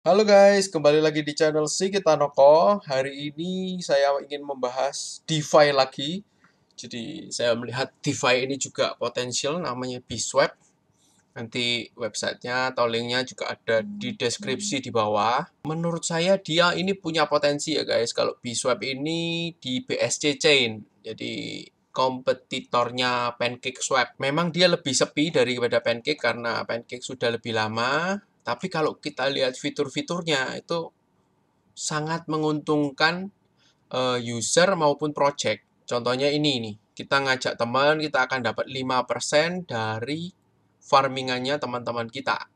Halo guys, kembali lagi di channel Sigit Tanoko. Hari ini saya ingin membahas DeFi lagi. Jadi saya melihat DeFi ini juga potensial, namanya Bswap. Nanti websitenya atau linknya juga ada di deskripsi di bawah. Menurut saya dia ini punya potensi ya guys. Kalau Bswap ini di BSC Chain, jadi kompetitornya PancakeSwap. Memang dia lebih sepi daripada Pancake karena Pancake sudah lebih lama. Tapi kalau kita lihat fitur-fiturnya itu sangat menguntungkan user maupun project. Contohnya ini nih, kita ngajak teman, kita akan dapat 5% dari farmingannya teman-teman kita.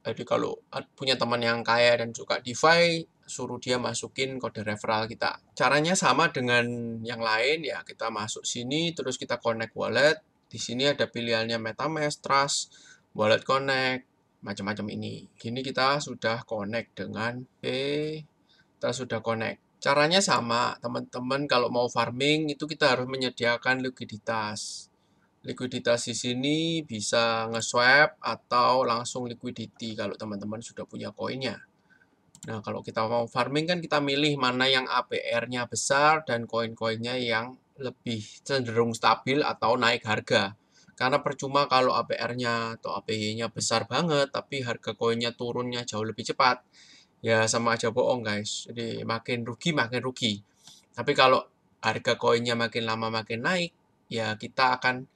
Jadi kalau punya teman yang kaya dan suka DeFi, suruh dia masukin kode referral kita. Caranya sama dengan yang lain ya, kita masuk sini terus kita connect wallet. Di sini ada pilihannya MetaMask, Trust, Wallet Connect, macam-macam ini. Gini kita sudah connect dengan kita sudah connect. Caranya sama, teman-teman kalau mau farming itu kita harus menyediakan likuiditas. Likuiditas di sini bisa nge-swap atau langsung liquidity kalau teman-teman sudah punya koinnya. Nah, kalau kita mau farming kan kita milih mana yang APR-nya besar dan koin-koinnya yang lebih cenderung stabil atau naik harga. Karena percuma kalau APR-nya atau APY-nya besar banget, tapi harga koinnya turunnya jauh lebih cepat. Ya sama aja bohong guys. Jadi makin rugi. Tapi kalau harga koinnya makin lama makin naik, ya kita akan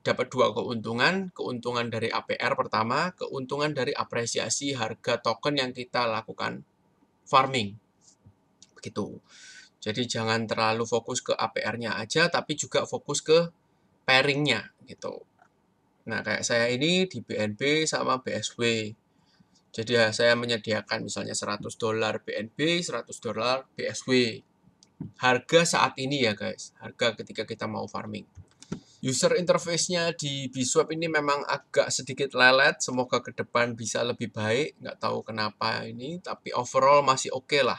dapat dua keuntungan. Keuntungan dari APR pertama, keuntungan dari apresiasi harga token yang kita lakukan farming. Begitu. Jadi jangan terlalu fokus ke APR-nya aja, tapi juga fokus ke pairing-nya gitu. Nah, kayak saya ini di BNB sama BSW. Jadi ya, saya menyediakan misalnya $100 BNB, $100 BSW. Harga saat ini ya guys, harga ketika kita mau farming. User interface-nya di Bswap ini memang agak sedikit lelet, semoga ke depan bisa lebih baik, nggak tahu kenapa ini, tapi overall masih oke lah.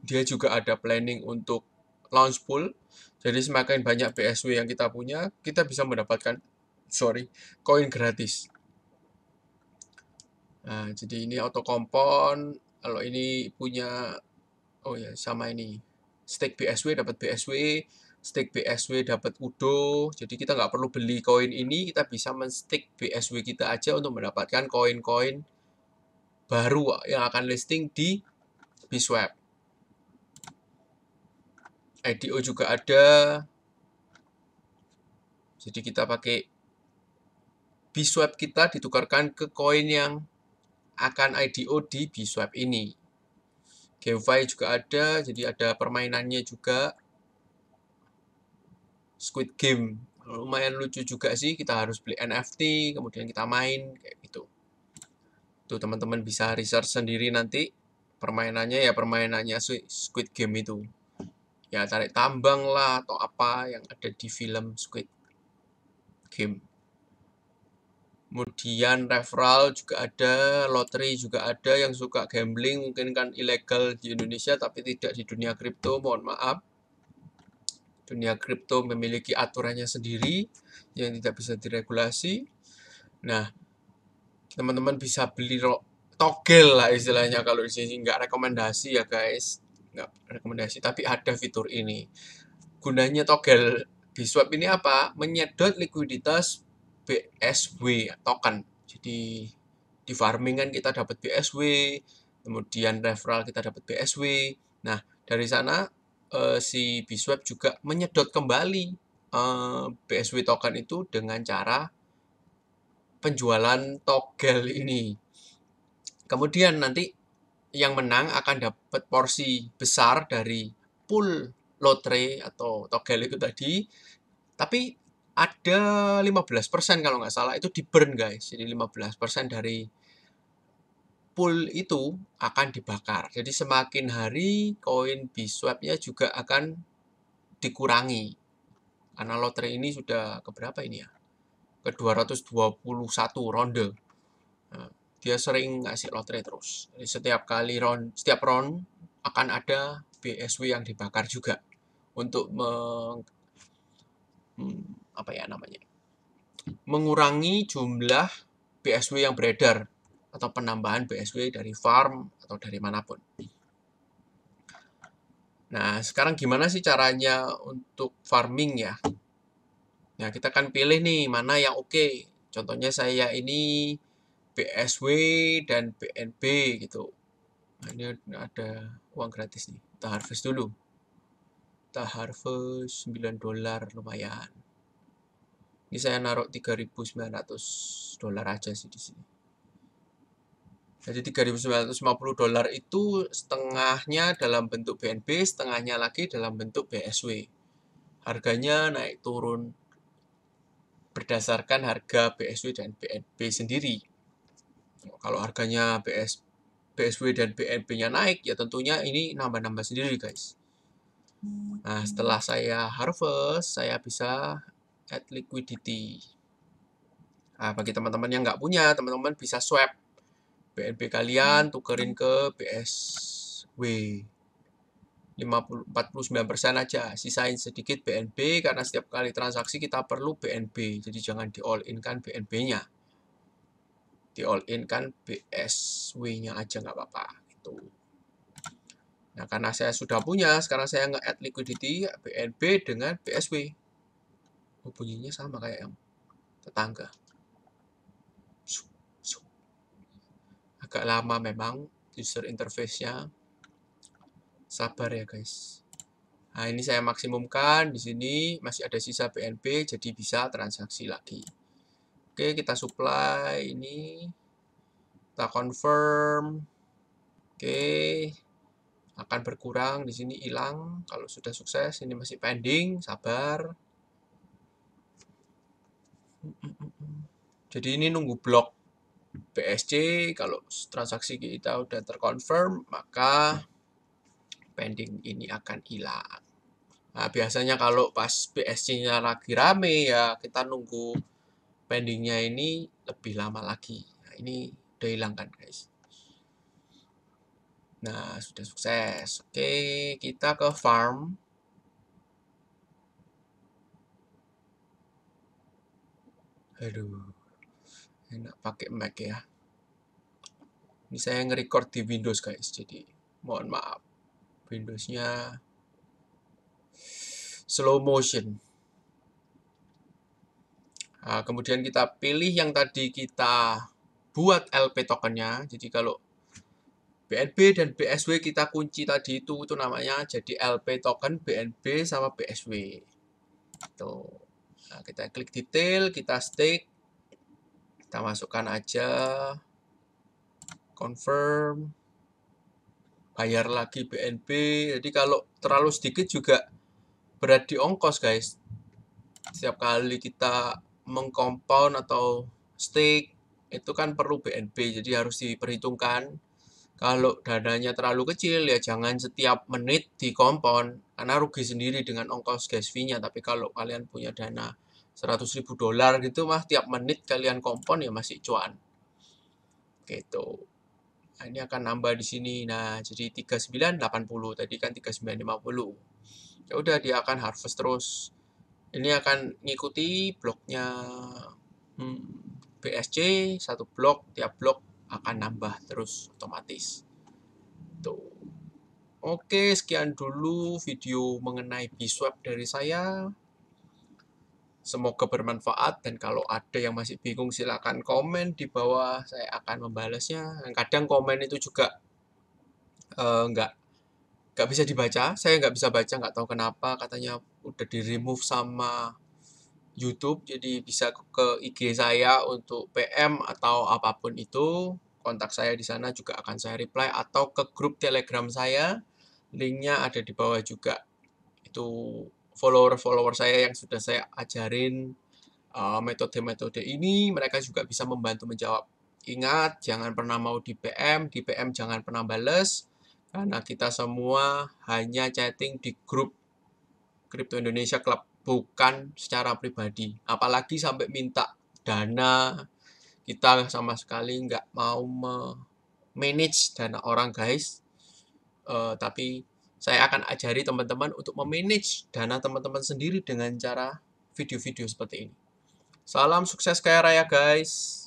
Dia juga ada planning untuk launch pool, jadi semakin banyak BSW yang kita punya, kita bisa mendapatkan koin gratis. Nah, jadi ini auto kompon, kalau ini punya, oh ya sama ini, stake BSW dapat BSW, stake BSW dapat UDO, jadi kita nggak perlu beli koin ini, kita bisa men-stake BSW kita aja untuk mendapatkan koin-koin baru yang akan listing di Bswap. IDO juga ada, jadi kita pakai Bswap kita ditukarkan ke koin yang akan IDO di Bswap ini. GameFi juga ada, jadi ada permainannya juga. Squid Game lumayan lucu juga sih, kita harus beli NFT kemudian kita main kayak gitu. Tuh teman-teman bisa research sendiri nanti permainannya ya, permainannya Squid Game itu ya, tarik tambang lah atau apa yang ada di film Squid Game. Kemudian referral juga ada, lottery juga ada. Yang suka gambling mungkin kan ilegal di Indonesia tapi tidak di dunia kripto, mohon maaf. Dunia kripto memiliki aturannya sendiri yang tidak bisa diregulasi. Nah, teman-teman bisa beli togel lah istilahnya, kalau di sini nggak rekomendasi ya guys, nggak rekomendasi, tapi ada fitur ini. Gunanya togel Bswap ini apa? Menyedot likuiditas BSW token. Jadi di farming kan kita dapat BSW, kemudian referral kita dapat BSW. Nah, dari sana si Bswap juga menyedot kembali BSW token itu dengan cara penjualan togel ini. Kemudian nanti yang menang akan dapat porsi besar dari pool lotre atau togel itu tadi. Tapi ada 15% kalau nggak salah itu di burn guys. Jadi 15% dari pool itu akan dibakar. Jadi semakin hari koin Bswap-nya juga akan dikurangi. Karena lotre ini sudah keberapa ini ya? Ke 221 ronde. Nah, dia sering ngasih lotre terus. Jadi setiap round akan ada BSW yang dibakar juga untuk apa ya namanya, mengurangi jumlah BSW yang beredar atau penambahan BSW dari farm atau dari manapun. Nah, sekarang gimana sih caranya untuk farming ya? Nah, kita kan pilih nih mana yang oke. Contohnya saya ini BSW dan BNB gitu. Nah, ini ada uang gratis nih. Kita harvest dulu. Kita harvest $9 lumayan. Ini saya naruh $3.900 aja sih di sini. Jadi $3.950 itu setengahnya dalam bentuk BNB, setengahnya lagi dalam bentuk BSW. Harganya naik turun berdasarkan harga BSW dan BNB sendiri. Kalau harganya BSW dan BNB-nya naik, ya tentunya ini nambah-nambah sendiri, guys. Nah, setelah saya harvest, saya bisa add liquidity. Nah, bagi teman-teman yang nggak punya, teman-teman bisa swap BNB kalian tukerin ke BSW. 49% aja, sisain sedikit BNB karena setiap kali transaksi kita perlu BNB. Jadi jangan di all in kan BNB-nya. Di all in kan BSW-nya aja nggak apa-apa gitu. Nah, karena saya sudah punya, sekarang saya nge-add liquidity BNB dengan BSW. Oh, bunyinya sama kayak yang tetangga. Agak lama memang user interface-nya. Sabar ya, guys. Nah, ini saya maksimumkan. Di sini masih ada sisa BNB, jadi bisa transaksi lagi. Oke, kita supply ini. Kita confirm. Oke. Akan berkurang, di sini hilang. Kalau sudah sukses, ini masih pending. Sabar. Jadi ini nunggu blok BSC. Kalau transaksi kita udah terconfirm, maka pending ini akan hilang. Nah, biasanya kalau pas BSC-nya lagi rame ya kita nunggu pendingnya ini lebih lama lagi. Nah, ini udah hilang kan, guys. Nah, sudah sukses. Oke, kita ke farm. Aduh, enak pakai Mac ya. Ini saya nge-record di Windows, guys. Jadi, mohon maaf. Windows-nya slow motion. Nah, kemudian kita pilih yang tadi kita buat LP tokennya. Jadi kalau BNB dan BSW kita kunci tadi itu namanya jadi LP token BNB sama BSW. Tuh. Nah, kita klik detail, kita stake, kita masukkan aja, confirm, bayar lagi BNB. Jadi kalau terlalu sedikit juga berat di ongkos, guys. Setiap kali kita mengcompound atau stake itu kan perlu BNB, jadi harus diperhitungkan. Kalau dananya terlalu kecil ya jangan setiap menit di compound karena rugi sendiri dengan ongkos gas fee-nya. Tapi kalau kalian punya dana $100.000 gitu mah tiap menit kalian compound ya masih cuan. Gitu. Nah, ini akan nambah di sini. Nah, jadi 3980 tadi kan 3950. Ya udah dia akan harvest terus. Ini akan ngikuti bloknya BSC satu blok, tiap blok akan nambah terus otomatis. Tuh. Oke, sekian dulu video mengenai Bswap dari saya. Semoga bermanfaat dan kalau ada yang masih bingung silakan komen di bawah, saya akan membalasnya. Kadang komen itu juga nggak bisa dibaca, saya nggak bisa baca, nggak tahu kenapa, katanya udah di remove sama YouTube, jadi bisa ke IG saya untuk PM atau apapun itu. Kontak saya di sana juga akan saya reply atau ke grup Telegram saya. Linknya ada di bawah juga. Itu follower-follower saya yang sudah saya ajarin metode-metode ini, mereka juga bisa membantu menjawab. Ingat, jangan pernah mau di PM jangan pernah bales, karena kita semua hanya chatting di grup Crypto Indonesia Club, bukan secara pribadi. Apalagi sampai minta dana, kita sama sekali nggak mau manage dana orang, guys. Tapi saya akan ajari teman-teman untuk memanage dana teman-teman sendiri dengan cara video-video seperti ini. Salam sukses kaya raya, guys.